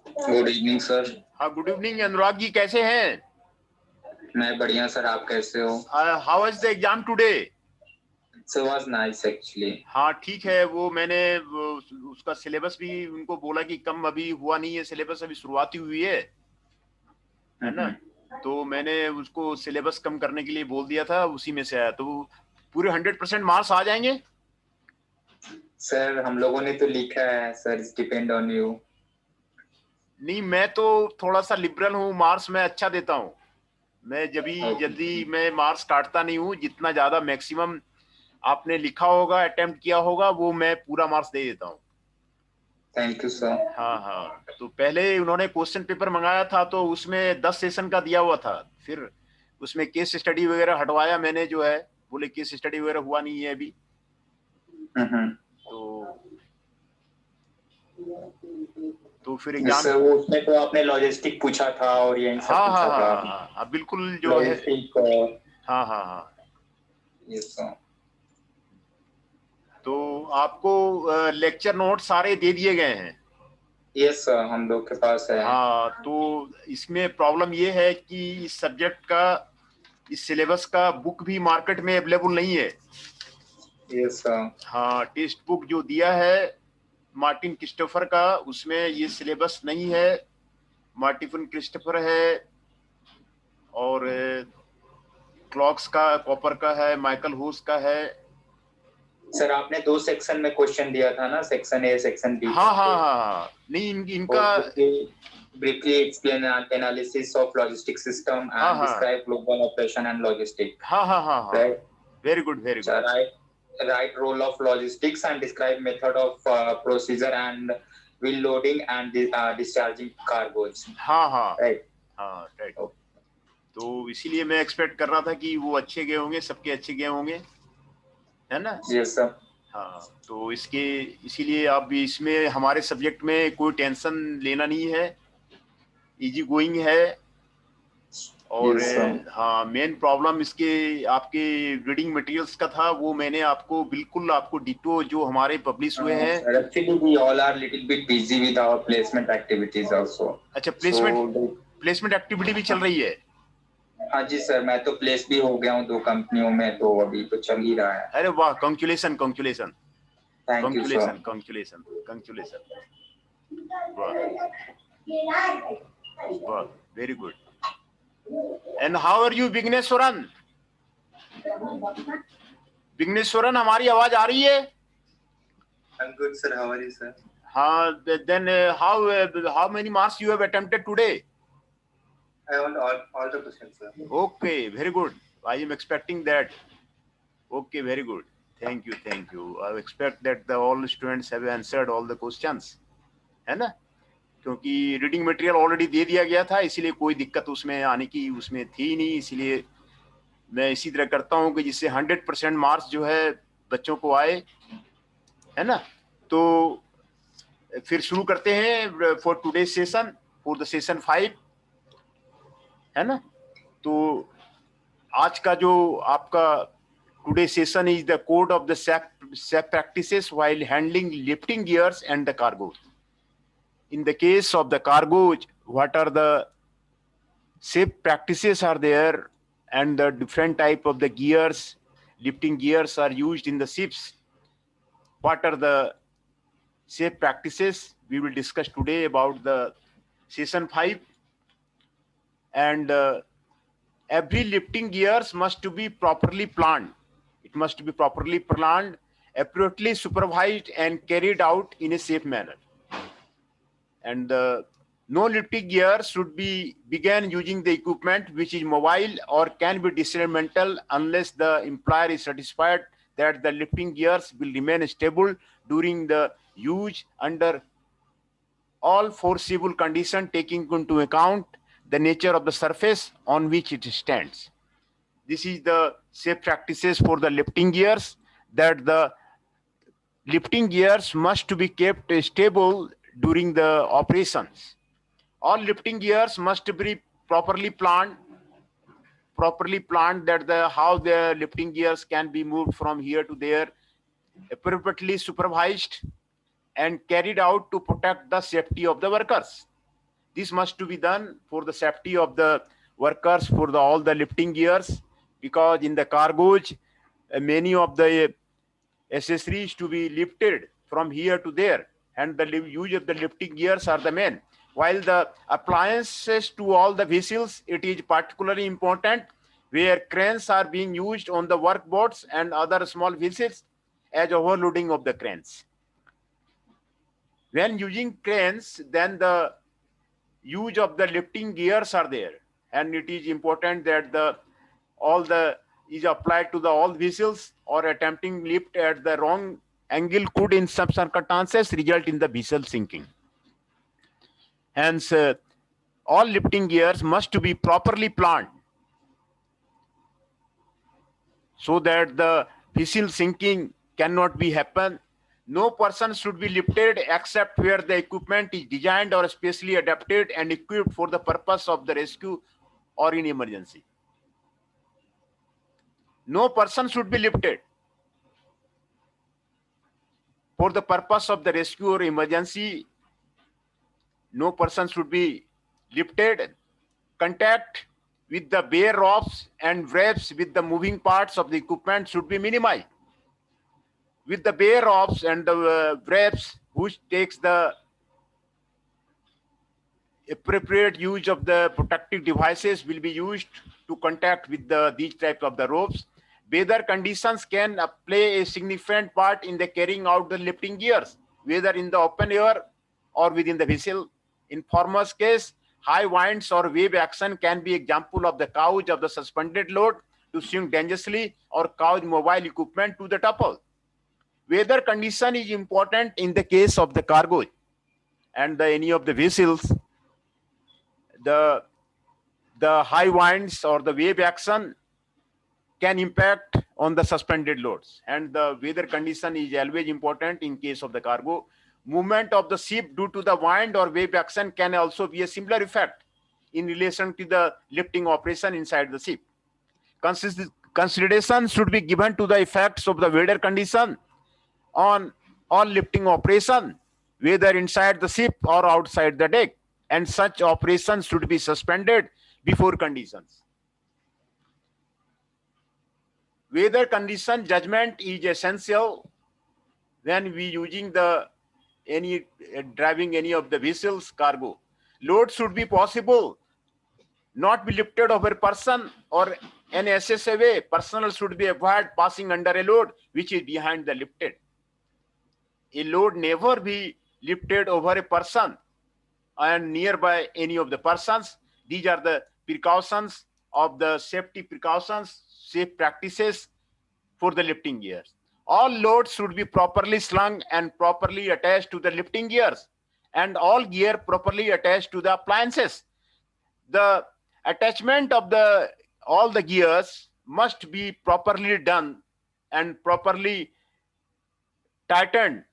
Good evening sir. हाँ, good evening Anurag ji, कैसे हैं? मैं बढ़िया सर, आप कैसे हो? How was the exam today? So was nice actually. हाँ ठीक है, वो मैंने उसका सिलेबस भी उनको बोला कि कम अभी हुआ नहीं है, सिलेबस अभी शुरुआत ही हुई है ना। तो मैंने उसको सिलेबस कम करने के लिए बोल दिया था, उसी में से आया। तो पूरे 100% मार्क्स आ जाएंगे? सर हम लोगों ने तो लिखा है सर, डिपेंड ऑन यू। नहीं, मैं तो थोड़ा सा लिबरल हूँ, मार्क्स मैं अच्छा देता हूँ। मैं ओके, जल्दी मैं मार्क्स काटता नहीं हूँ, जितना ज्यादा मैक्सिमम आपने लिखा होगा, अटेम्प्ट किया होगा, वो मैं पूरा मार्क्स दे देता हूँ। Thank you sir. हाँ हाँ, तो पहले उन्होंने क्वेश्चन पेपर मंगाया था, तो उसमें 10 सेशन का दिया हुआ था। फिर उसमें केस स्टडी वगैरह हटवाया मैंने, जो है बोले केस स्टडी वगैरह हुआ नहीं है अभी। तो फिर एग्जाम। सर वो उसमें तो आपने लॉजिस्टिक पूछा था और यही सब हाँ हाँ पूछा हाँ था। हाँ हाँ हाँ, बिल्कुल जो है। लॉजिस्टिक हाँ हाँ हाँ। Yes sir. तो आपको लेक्चर नोट सारे दे दिए गए हैं? यस सर, हम लोग के पास है। हाँ, तो इसमें प्रॉब्लम ये है कि इस सब्जेक्ट का, इस सिलेबस का बुक भी मार्केट में अवेलेबल नहीं है। Yes sir. हाँ, टेक्स्ट बुक जो दिया है मार्टिन क्रिस्टोफर का, उसमें ये सिलेबस नहीं है। मार्टिन क्रिस्टोफर है, और क्लॉक्स का, कॉपर का है, माइकल होस का है। सर आपने दो सेक्शन में क्वेश्चन दिया था ना, सेक्शन ए सेक्शन बी हाँ हाँ करके। हाँ हाँ, नहीं और इनका। briefly explain analysis of logistic system हाँ and हाँ describe global operation and logistic. हाँ हाँ हाँ हाँ, Right? Very good very So good. right role of logistics and describe method of procedure and wheel loading and discharging cargoes. हाँ हाँ Right? हाँ, right. Okay. तो इसीलिए मैं एक्सपेक्ट कर रहा था कि वो अच्छे गए होंगे, सबके अच्छे गए होंगे, है ना। Yes, sir. हाँ, तो इसीलिए अब इसमें हमारे सब्जेक्ट में कोई टेंशन लेना नहीं है, इजी गोइंग है। और Yes, sir. हाँ, मेन प्रॉब्लम इसके आपके रीडिंग मटेरियल्स का था, वो मैंने आपको बिल्कुल आपको डिटो जो हमारे पब्लिश हुए हैं। Sir, actually, we all are little bit busy with our placement activities also. अच्छा, प्लेसमेंट So, प्लेसमेंट एक्टिविटी भी चल रही है? हाँ जी सर, मैं तो प्लेस भी हो गया हूँ दो कंपनियों में, तो अभी तो चल ही रहा है। अरे वाह, congratulation congratulation thank you sir. Congratulation congratulation congratulation. वाह वाह, very good. And how are you Vighneshwaran? Vighneshwaran, हमारी आवाज आ रही है? I'm good sir, how are you sir? हाँ, then how many marks you have attempted today? I want all the questions sir. Okay, very good. I am expecting that. Okay, very good. Thank you thank you. I expect that the all students have answered all the questions, है ना। क्योंकि reading material already दे दिया गया था, इसीलिए कोई दिक्कत उसमें आने की उसमें थी नहीं। इसीलिए मैं इसी तरह करता हूँ कि जिससे 100% मार्क्स जो है बच्चों को आए, है ना। तो फिर शुरू करते हैं for today session, for the session 5, है ना। तो आज का जो आपका today session is the code of the safe practices while handling lifting gears and the cargo. In the case of the cargo, what are the safe practices are there, and the different type of the gears, lifting gears are used in the ships. What are the safe practices? We will discuss today about the session 5. And every lifting gears must to be properly planned. It must be properly planned, appropriately supervised, and carried out in a safe manner. And no lifting gear should be began using the equipment which is mobile or can be dismantled unless the employer is satisfied that the lifting gears will remain stable during the use under all foreseeable conditions, taking into account the nature of the surface on which it stands. This is the safe practices for the lifting gears, that the lifting gears must be kept stable during the operations. All lifting gears must be properly planned that how the lifting gears can be moved from here to there, appropriately supervised and carried out to protect the safety of the workers. This must to be done for the safety of the workers, for all the lifting gears, because in the cargoes, many of the accessories to be lifted from here to there, and the use of the lifting gears are the main. While the appliances to all the vessels, it is particularly important where cranes are being used on the workboats and other small vessels as overloading of the cranes. When using cranes, then the use of the lifting gears are there, and it is important that all the is applied to the all vessels, or attempting lift at the wrong angle could in some circumstances result in the vessel sinking. Hence, all lifting gears must to be properly planned so that the vessel sinking cannot be happen. No person should be lifted except where the equipment is designed or specially adapted and equipped for the purpose of the rescue or in emergency. No person should be lifted for the purpose of the rescue or emergency. No person should be lifted. Contact with the bare ropes and wraps with the moving parts of the equipment should be minimized. With the bare ropes and the wraps, which takes the appropriate use of the protective devices will be used to contact with these types of the ropes. Weather conditions can play a significant part in the carrying out the lifting gears, whether in the open air or within the vessel. In former's case, high winds or wave action can be example of the cause of the suspended load to swing dangerously or cause mobile equipment to the topple. Weather condition is important in the case of the cargo and any of the vessels. The high winds or the wave action can impact on the suspended loads, and the weather condition is always important in case of the cargo. Movement of the ship due to the wind or wave action can also be a similar effect in relation to the lifting operation inside the ship. Consideration should be given to the effects of the weather condition on all lifting operation, whether inside the ship or outside the deck, and such operations should be suspended before conditions. Weather condition judgment is essential when we using driving any of the vessels cargo. Load should be possible, not be lifted over a person or an SSAW. Personnel should be avoid passing under a load which is behind the lifted. A load never be lifted over a person and nearby any of the persons. These are the precautions of the safety precautions, safe practices for the lifting gears. All loads should be properly slung and properly attached to the lifting gears, and all gear properly attached to the appliances. The attachment of all the gears must be properly done and properly tightened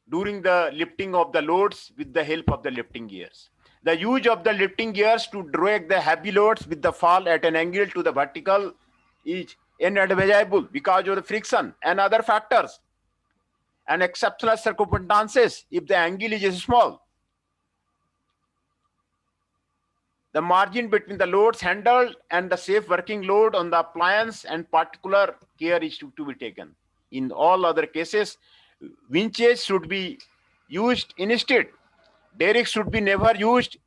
during the lifting of the loads with the help of the lifting gears. The use of the lifting gears to drag the heavy loads with the fall at an angle to the vertical is inadvisable because of the friction and other factors and exceptional circumstances. If the angle is small, the margin between the loads handled and the safe working load on the appliance and particular care is to be taken. In all other cases, winches should be used instead. Derricks should be never used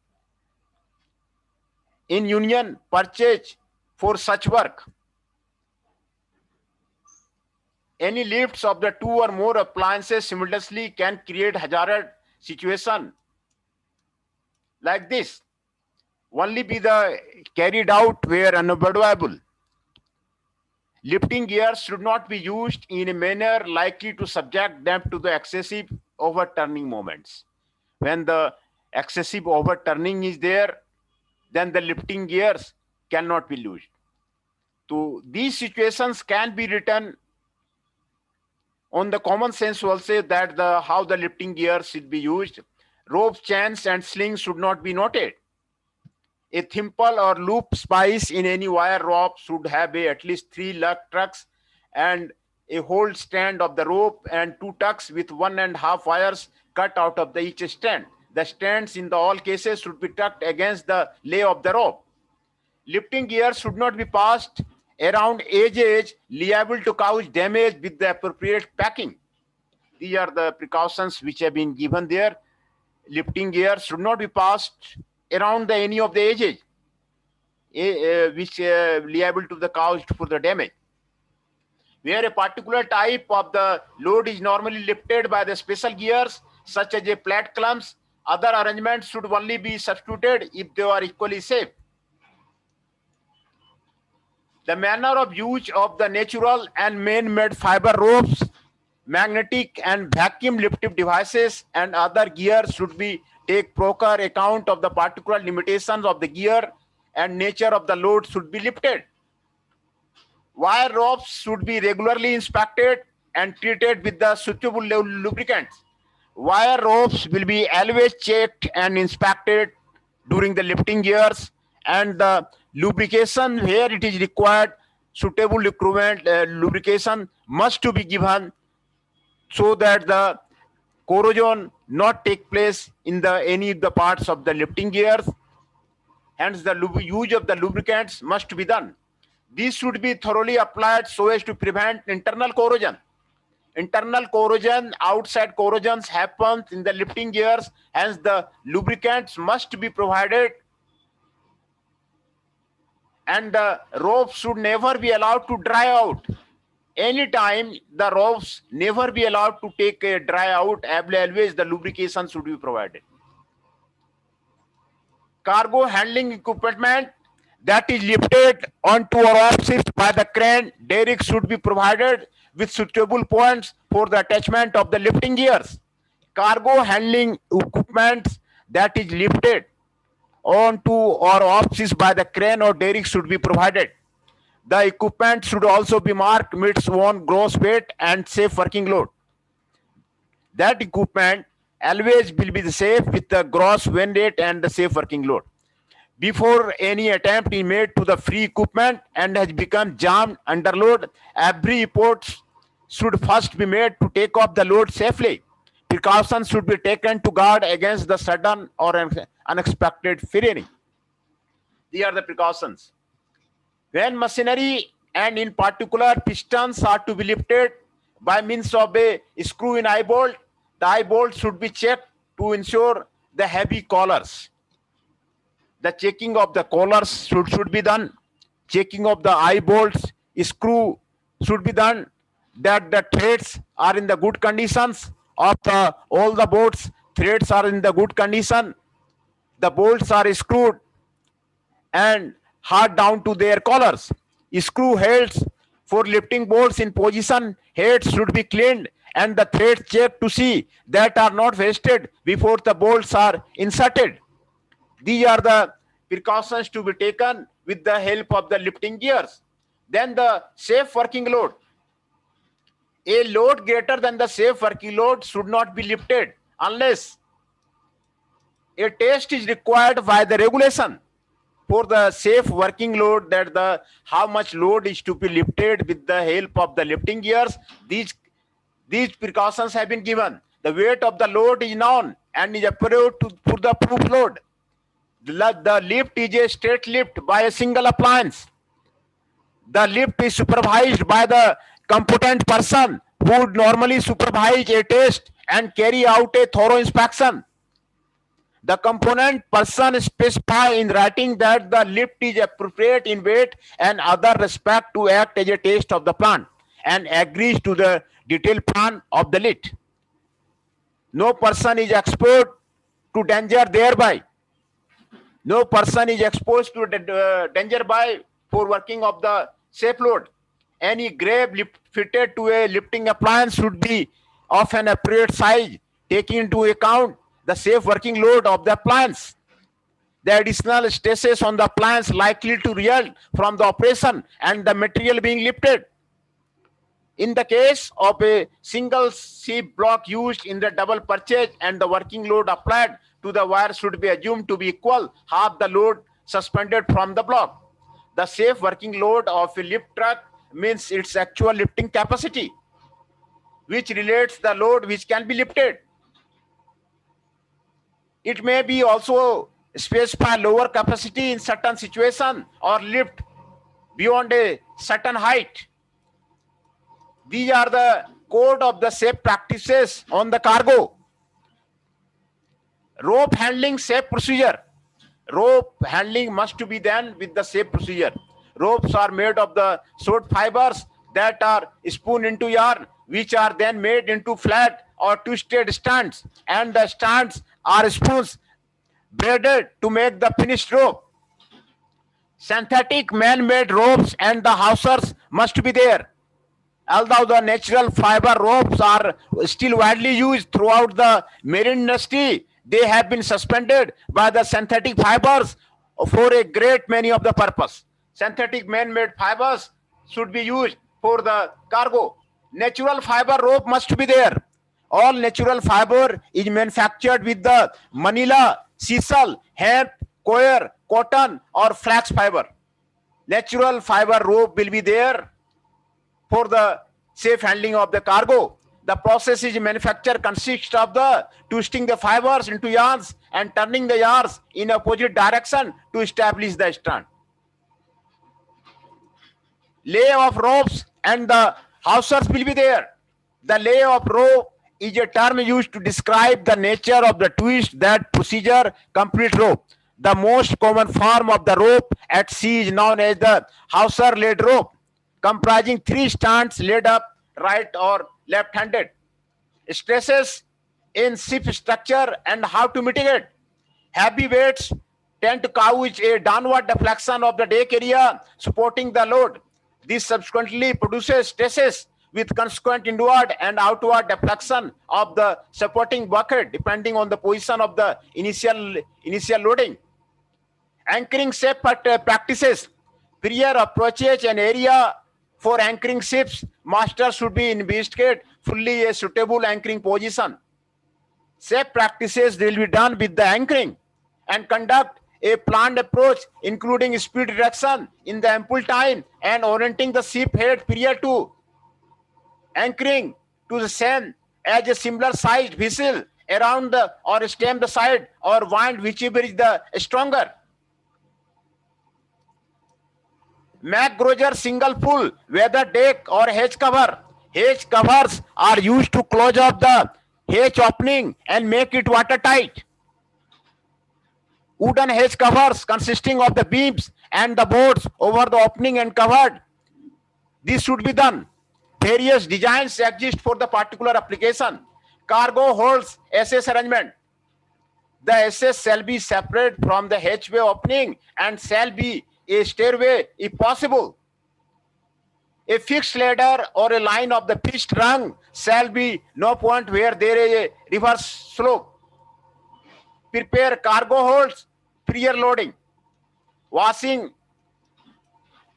in union purchase for such work. Any lifts of the two or more appliances simultaneously can create hazard situation like this. Only be carried out where unavoidable. Lifting gears should not be used in a manner likely to subject them to the excessive overturning moments. When the excessive overturning is there, then the lifting gears cannot be used. So these situations can be written on the common sense also, that how the lifting gears should be used. Ropes, chains, and slings should not be noted. A thimble or loop spice in any wire rope should have at least 3 lug trucks and a hold stand of the rope and 2 tucks with 1.5 wires cut out of each stand. The stands in all cases should be tucked against the lay of the rope. Lifting gears should not be passed around edges liable to cause damage with the appropriate packing. These are the precautions which have been given there. Lifting gears should not be passed around any of the edges which liable to the cause for the damage. Where a particular type of the load is normally lifted by the special gears, such as a flat clumps, other arrangements should only be substituted if they are equally safe. The manner of use of the natural and man-made fiber ropes, magnetic and vacuum lifting devices, and other gears should be take proper account of the particular limitations of the gear and nature of the load should be lifted. Wire ropes should be regularly inspected and treated with the suitable lubricants. Wire ropes will be always checked and inspected during the lifting gears, and the lubrication where it is required, suitable lubrication must to be given so that the corrosion not take place in any of the parts of the lifting gears. Hence, the use of the lubricants must be done. These should be thoroughly applied so as to prevent internal corrosion. Internal corrosion, outside corrosions happens in the lifting gears, hence the lubricants must be provided, and the ropes should never be allowed to dry out. Anytime the ropes never be allowed to take a dry out, always the lubrication should be provided. Cargo handling equipment that is lifted onto or off ships by the crane derrick should be provided with suitable points for the attachment of the lifting gears. Cargo handling equipment that is lifted onto or off ships by the crane or derrick should be provided. The equipment should also be marked with its own gross weight and safe working load. That equipment always will be safe with the gross weight rate and the safe working load. Before any attempt is made to the free equipment and has become jammed under load, every effort should first be made to take off the load safely. Precautions should be taken to guard against the sudden or unexpected firing. These are the precautions. When machinery and in particular pistons are to be lifted by means of a screw-in eye bolt, the eye bolt should be checked to ensure the heavy collars. The checking of the collars should be done. Checking of the eye bolts, screw should be done, that the threads are in the good conditions of all the bolts. Threads are in the good condition. The bolts are screwed and hard down to their collars. Screw heads for lifting bolts in position, heads should be cleaned and the threads checked to see that are not wasted before the bolts are inserted. These are the precautions to be taken with the help of the lifting gears. Then the safe working load. A load greater than the safe working load should not be lifted unless a test is required by the regulation for the safe working load, that the how much load is to be lifted with the help of the lifting gears. These precautions have been given. The weight of the load is known and is appropriate for the proof load. The lift is a straight lift by a single appliance. The lift is supervised by the competent person who would normally supervise a test and carry out a thorough inspection. The component person specify in writing that the lift is appropriate in weight and other respect to act as a test of the plant and agrees to the detailed plan of the lift. No person is exposed to danger thereby. No person is exposed to danger by for working of the safe load. Any grave fitted to a lifting appliance should be of an appropriate size, taking into account the safe working load of the appliance. The additional stresses on the appliance likely to result from the operation and the material being lifted. In the case of a single sheep block used in the double purchase and the working load applied to the wire should be assumed to be equal half the load suspended from the block. The safe working load of a lift truck means its actual lifting capacity, which relates the load which can be lifted. It may be also specify lower capacity in certain situation or lift beyond a certain height. These are the code of the safe practices on the cargo. Rope handling safe procedure. Rope handling must be done with the safe procedure. Ropes are made of the short fibers that are spun into yarn, which are then made into flat or twisted strands, and the strands are spoons braided to make the finished rope. Synthetic man-made ropes and the hawsers must be there. Although the natural fiber ropes are still widely used throughout the marine industry, they have been suspended by the synthetic fibers for a great many of the purpose. Synthetic man-made fibers should be used for the cargo. Natural fiber rope must be there. All natural fiber is manufactured with the manila, sisal, hemp, coir, cotton or flax fiber. Natural fiber rope will be there for the safe handling of the cargo. The process is manufacture consists of the twisting the fibers into yarns and turning the yarns in opposite direction to establish the strand. Lay of ropes and the hawsers will be there. The lay of rope is a term used to describe the nature of the twist that procedure complete rope. The most common form of the rope at sea is known as the hawser laid rope, comprising 3 strands laid up right or left-handed. Stresses in ship structure and how to mitigate. Heavy weights tend to cause a downward deflection of the deck area supporting the load. This subsequently produces stresses with consequent inward and outward deflection of the supporting bucket depending on the position of the initial loading. Anchoring safe practices. Prior approaches an area for anchoring ships, master should be investigate fully a suitable anchoring position. Safe practices will be done with the anchoring and conduct a planned approach including speed reduction in the ample time and orienting the ship head prior to anchoring to the same as a similar sized vessel around the or stem the side or wind whichever is the stronger. MacGroger single pull, whether deck or hatch cover. Hatch covers are used to close up the hatch opening and make it watertight. Wooden hatch covers consisting of the beams and the boards over the opening and covered. This should be done. Various designs exist for the particular application. Cargo holds SS arrangement. The SS shall be separate from the hatchway opening and shall be a stairway if possible. A fixed ladder or a line of the pitched rung shall be no point where there is a reverse slope. Prepare cargo holds prior loading. Washing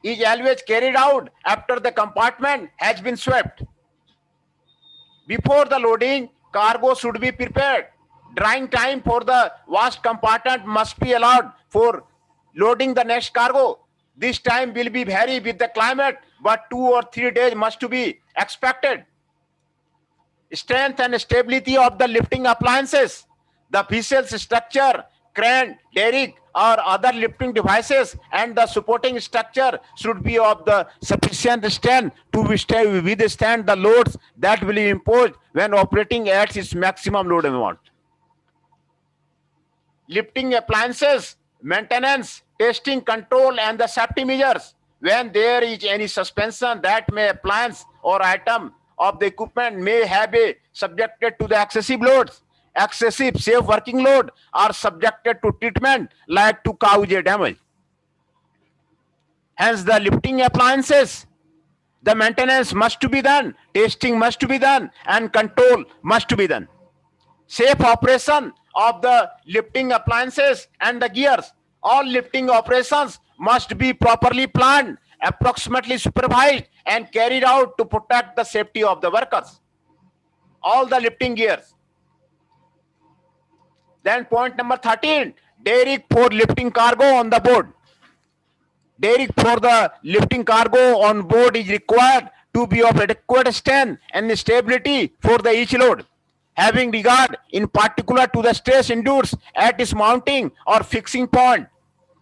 is always carried out after the compartment has been swept. Before the loading, cargo should be prepared. Drying time for the washed compartment must be allowed for loading the next cargo. This time will be vary with the climate, but 2 or 3 days must be expected. Strength and stability of the lifting appliances. The vessel's structure, crane, derrick, or other lifting devices and the supporting structure should be of the sufficient strength to withstand the loads that will be imposed when operating at its maximum load amount. Lifting appliances, maintenance, testing, control, and the safety measures. When there is any suspension that may appliance or item of the equipment may have been subjected to the excessive loads. Excessive safe working load are subjected to treatment like to cause a damage. Hence the lifting appliances, the maintenance must be done, testing must be done, and control must be done. Safe operation of the lifting appliances and the gears. All lifting operations must be properly planned, approximately supervised, and carried out to protect the safety of the workers. All the lifting gears. Then point number 13, derrick for lifting cargo on the board. Derrick for the lifting cargo on board is required to be of adequate strength and stability for the each load. having regard in particular to the stress induced at its mounting or fixing point,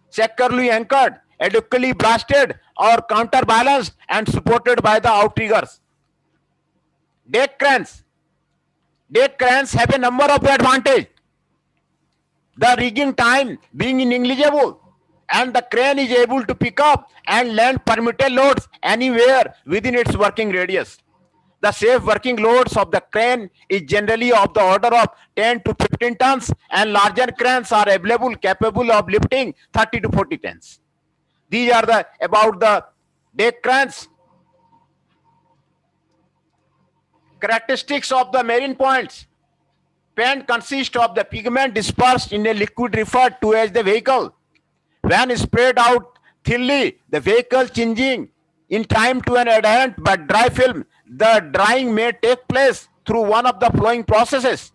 securely anchored, adequately blasted or counterbalanced and supported by the outriggers. Deck cranes. Deck cranes have a number of advantages. The rigging time being negligible, and the crane is able to pick up and land permitted loads anywhere within its working radius. The safe working loads of the crane is generally of the order of 10 to 15 tons, and larger cranes are available capable of lifting 30 to 40 tons. These are the about the deck cranes. Characteristics of the marine points. Paint consists of the pigment dispersed in a liquid referred to as the vehicle. When spread out thinly, the vehicle changing in time to an adherent but dry film, the drying may take place through one of the flowing processes.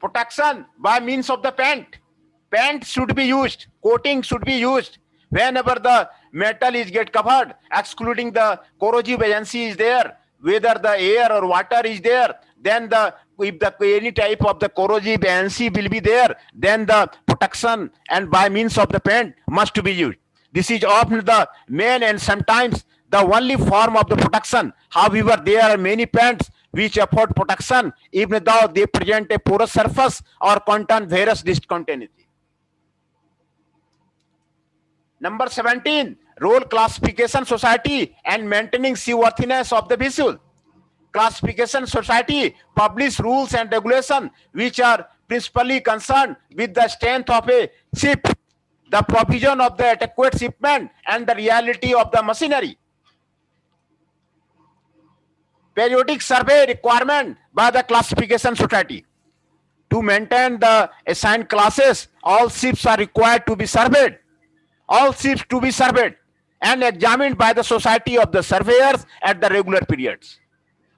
Protection by means of the paint. Paint should be used, coating should be used whenever the metal is get covered, excluding the corrosive agency is there, whether the air or water is there, then if any type of the corrosive agency will be there, then the protection and by means of the paint must be used. This is often the main and sometimes the only form of the protection. However, there are many paints which afford protection even though they present a porous surface or contain various discontinuity. Number 17, role classification society and maintaining seaworthiness of the vessel. Classification society publish rules and regulations which are principally concerned with the strength of a ship, the provision of the adequate shipment, and the reality of the machinery. Periodic survey requirement by the classification society. To maintain the assigned classes, all ships are required to be surveyed. All ships to be surveyed and examined by the society of the surveyors at the regular periods.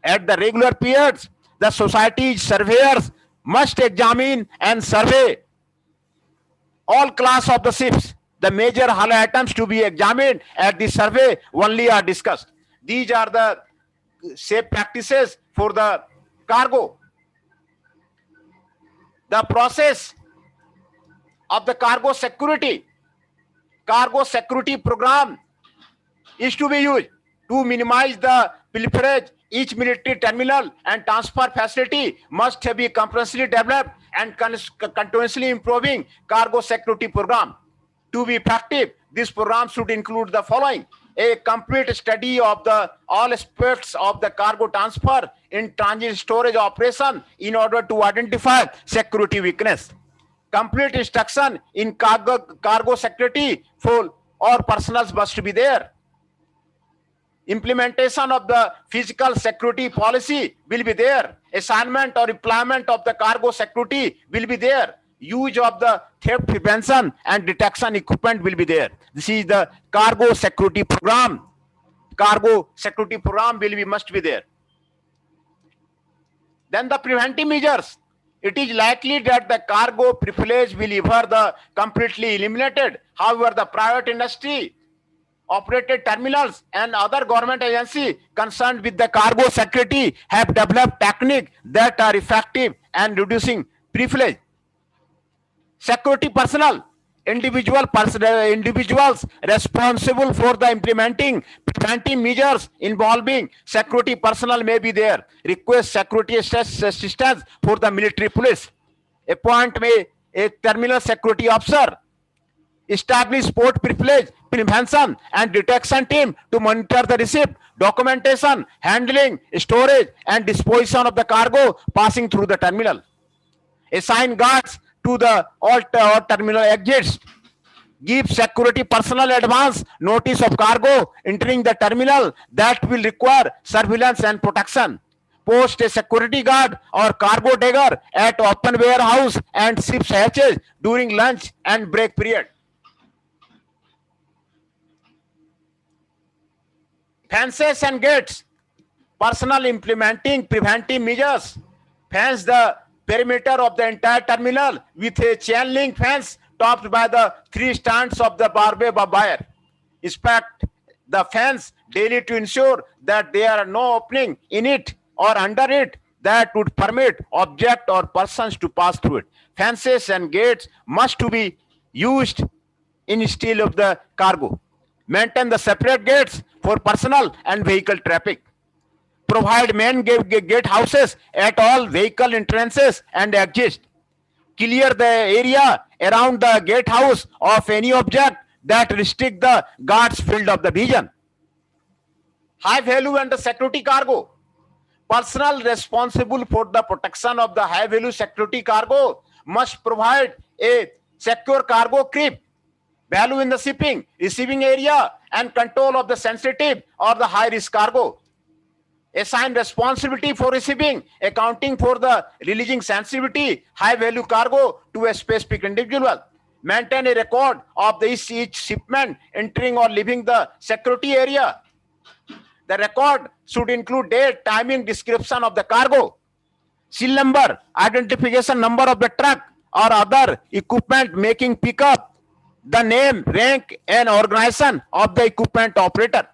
At the regular periods, the society's surveyors must examine and survey all class of the ships. The major hull items to be examined at the survey only are discussed. These are the safe practices for the cargo. The process of the cargo security program is to be used to minimize the pilferage. Each military terminal and transfer facility must be comprehensively developed and continuously improving cargo security program. To be effective, this program should include the following: a complete study of all aspects of the cargo transfer in transit storage operation in order to identify security weakness. Complete instruction in cargo security for all personnel must be there. Implementation of the physical security policy will be there. Assignment or employment of the cargo security will be there. Use of the theft prevention and detection equipment will be there. This is the cargo security program. Cargo security program must be there. Then the preventive measures. It is likely that the cargo privilege will ever completely eliminated. However, the private industry operated terminals and other government agencies concerned with the cargo security have developed techniques that are effective and reducing privilege. Security personnel, individuals responsible for the implementing preventive measures involving security personnel may be there. Request security assistance for the military police. Appoint a terminal security officer. Establish port privilege prevention and detection team to monitor the receipt, documentation, handling, storage, and disposition of the cargo passing through the terminal. Assign guards to all terminal exits. Give security personnel advance notice of cargo entering the terminal that will require surveillance and protection. Post a security guard or cargo digger at open warehouse and ship's hatches during lunch and break period. Fences and gates. Personnel implementing preventive measures. Fence the perimeter of the entire terminal with a chain link fence topped by the 3 stands of the barbed wire. Inspect the fence daily to ensure that there are no opening in it or under it that would permit object or persons to pass through it. Fences and gates must to be used instead of the cargo. Maintain the separate gates for personal and vehicle traffic. Provide main gate houses at all vehicle entrances and exits. Clear the area around the gatehouse of any object that restrict the guard's field of the vision. High value and the security cargo. Personnel responsible for the protection of the high value security cargo must provide a secure cargo creep, value in the shipping, receiving area, and control of the sensitive or the high risk cargo. Assign responsibility for receiving, accounting for the releasing sensitivity, high value cargo to a specific individual. Maintain a record of each shipment entering or leaving the security area. The record should include date, timing, description of the cargo, seal number, identification number of the truck or other equipment making pickup, the name, rank, and organization of the equipment operator.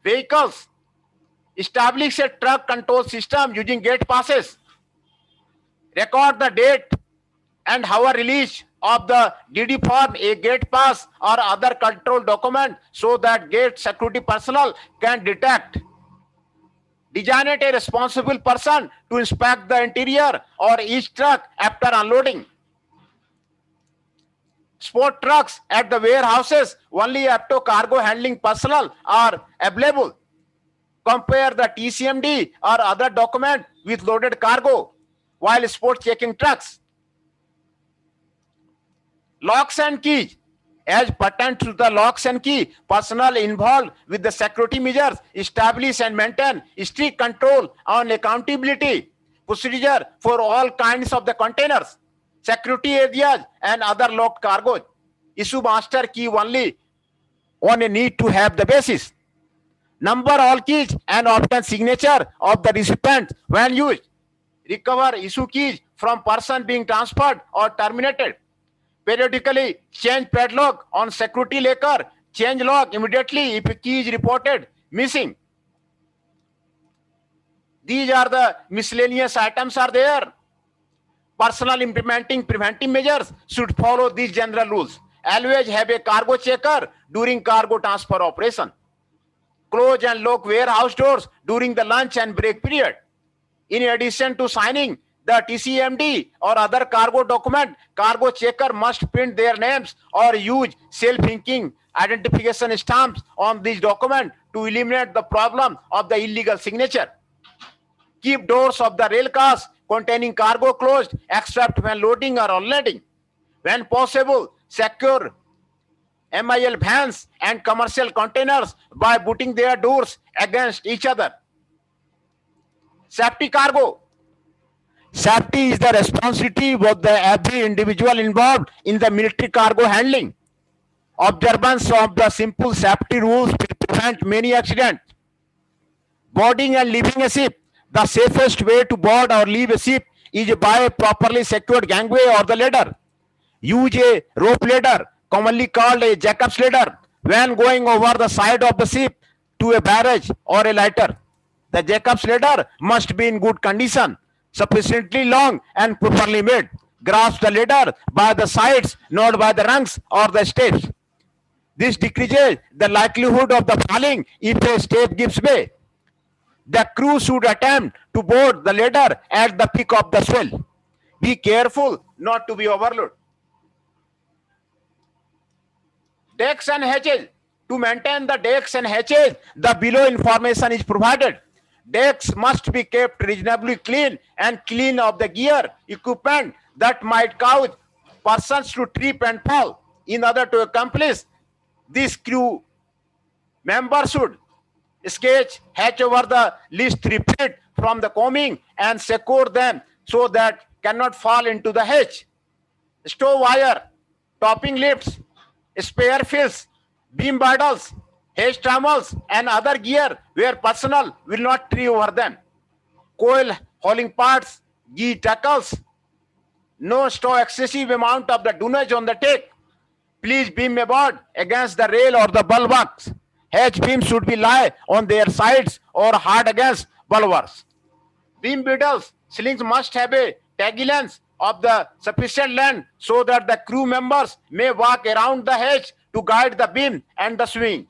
Vehicles. Establish a truck control system using gate passes. Record the date and hour release of the DD form, a gate pass or other control document so that gate security personnel can detect. Designate a responsible person to inspect the interior or each truck after unloading. Sport trucks at the warehouses only after cargo handling personnel are available. Compare the TCMD or other document with loaded cargo while sport checking trucks. Locks and keys. As pertains to the locks and key, personnel involved with the security measures establish and maintain strict control on accountability procedure for all kinds of the containers, security areas, and other locked cargoes. Issue master key only on a need to have the basis. Number all keys and obtain signature of the recipient when used. Recover issue keys from person being transferred or terminated. Periodically change padlock on security locker. Change lock immediately if a key is reported missing. These are the miscellaneous items are there. Personnel implementing preventive measures should follow these general rules. Always have a cargo checker during cargo transfer operation. Close and lock warehouse doors during the lunch and break period. In addition to signing the TCMD or other cargo document, cargo checker must print their names or use self-inking identification stamps on this document to eliminate the problem of the illegal signature. Keep doors of the rail cars containing cargo closed except when loading or unloading. When possible, secure MIL vans and commercial containers by butting their doors against each other. Safety cargo. Safety is the responsibility of every individual involved in the military cargo handling. Observance of the simple safety rules will prevent many accidents. Boarding and leaving a ship. The safest way to board or leave a ship is by a properly secured gangway or the ladder. Use a rope ladder, commonly called a Jacob's ladder, when going over the side of the ship to a barrage or a lighter. The Jacob's ladder must be in good condition, sufficiently long and properly made. Grasp the ladder by the sides, not by the rungs or the steps. This decreases the likelihood of the falling if a step gives way. The crew should attempt to board the ladder at the peak of the swell. Be careful not to be overloaded. Decks and hatches. To maintain the decks and hatches, the below information is provided. Decks must be kept reasonably clean and clean of the gear, equipment that might cause persons to trip and fall. In order to accomplish this, crew members should sketch hatch over the least 3 feet from the coaming and secure them so that cannot fall into the hatch. Stow wire, topping lifts, spare fills, beam bridles, hatch trammels, and other gear where personnel will not trip over them. Coil hauling parts, gee tackles. No stow excessive amount of the dunnage on the deck. Please beam aboard against the rail or the bulwarks. H beams should be lie on their sides or hard against bulwarks. Beam beetles slings must have a taggy length of the sufficient length so that the crew members may walk around the hedge to guide the beam and the swing.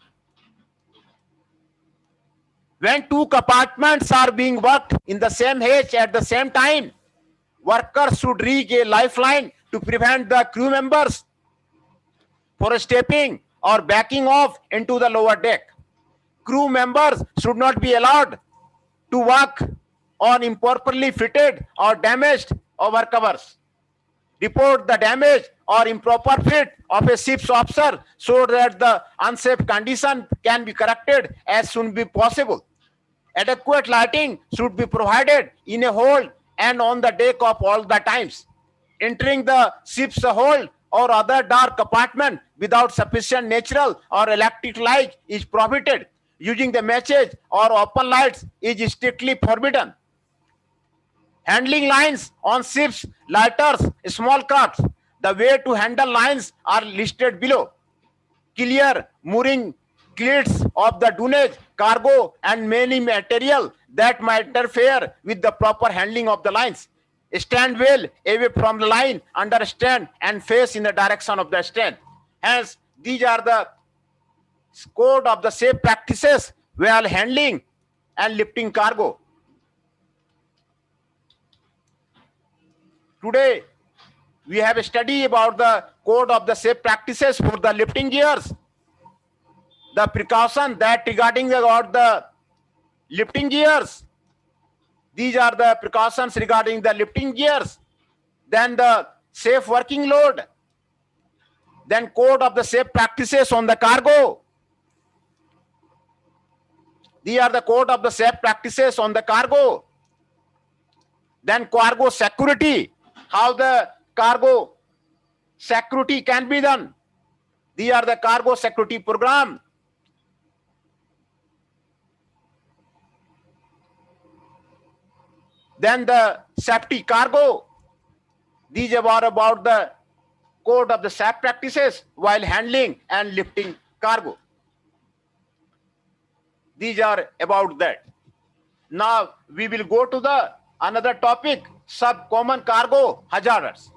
When two compartments are being worked in the same hedge at the same time, workers should rig a lifeline to prevent the crew members for stepping or backing off into the lower deck. Crew members should not be allowed to walk on improperly fitted or damaged overcovers. Report the damage or improper fit of a ship's officer so that the unsafe condition can be corrected as soon as possible. Adequate lighting should be provided in a hold and on the deck of all the times. Entering the ship's hold or other dark compartment without sufficient natural or electric light is prohibited. Using the matches or open lights is strictly forbidden. Handling lines on ships, lighters, small crafts. The way to handle lines are listed below. Clear mooring cleats of the dunnage, cargo, and many material that might interfere with the proper handling of the lines. Stand well away from the line, understand, and face in the direction of the stand. Hence, these are the code of the safe practices while handling and lifting cargo. Today, we have a study about the code of the safe practices for the lifting gears. The precaution that regarding about the lifting gears. These are the precautions regarding the lifting gears. Then the safe working load. Then code of the safe practices on the cargo. These are the code of the safe practices on the cargo. Then cargo security. How the cargo security can be done. These are the cargo security program. Then the safety cargo. These are about the code of the safe practices while handling and lifting cargo. These are about that. Now we will go to the another topic, sub-common cargo hazards.